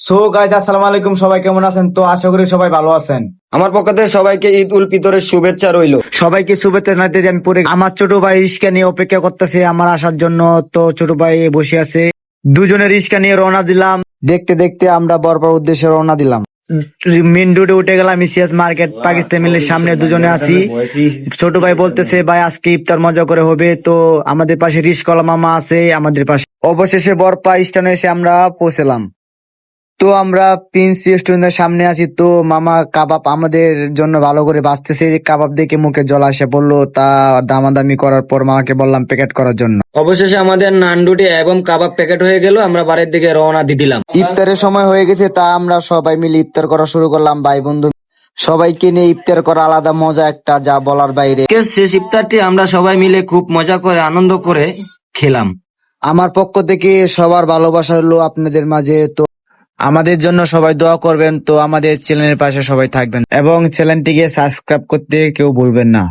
So guys আসসালামু আলাইকুম, সবাই কেমন আছেন? তো আশা করি সবাই ভালো আছেন। আমার পক্ষ থেকে সবাইকে ঈদ উল ফিতরের শুভেচ্ছা রইলো। সবাইকে শুভেচ্ছা জানাতে আমি পরে আমার ছোট ভাই রিস্কা নিয়ে অপেক্ষা করতেছে আমার আসার জন্য। তো ছোট ভাই বসে আছে, দুজনে রিস্কা নিয়ে রওনা দিলাম। দেখতে দেখতে আমরা বরপার উদ্দেশ্যে রওনা দিলাম। মেন রোডে উঠে গেলাম, ইসিএস মার্কেট পাকিস্তান মিলের সামনে দুজনে আছি। ছোট ভাই বলতেছে ভাই আজকে ইফতার মজা করে হবে। তো আমাদের পাশে রিস্কলা মামা আছে আমাদের পাশে। অবশেষে বরপা স্টেশনে এসে আমরা পৌঁছলাম। তো আমরা প্রিন্স রেস্টুরেন্টের সামনে আছি। তো মামা কাবাব আমাদের জন্য ভালো করে ভাজতেছে। কাবাব দেখে মুখে জল আসে বললো, তা দামাদামি করার পর মামাকে বললাম প্যাকেট করার জন্য। অবশেষে আমাদের নানডুটি এবং কাবাব প্যাকেট হয়ে গেল, আমরা বাড়ির দিকে রওনা দিয়ে দিলাম। ইফতারের সময় হয়ে গেছে, তা আমরা সবাই মিলে ইফতার করা শুরু করলাম। ভাই বন্ধু সবাইকে নিয়ে ইফতার করা আলাদা মজা একটা, যা বলার বাইরে। শেষ ইফতারটি আমরা সবাই মিলে খুব মজা করে আনন্দ করে খেলাম। আমার পক্ষ থেকে সবার ভালোবাসা হলো আপনাদের মাঝে। তো আমাদের জন্য সবাই দোয়া করবেন। তো আমাদের চ্যানেলের পাশে সবাই থাকবেন এবং চ্যানেলটিকে সাবস্ক্রাইব করতে কেউ ভুলবেন না।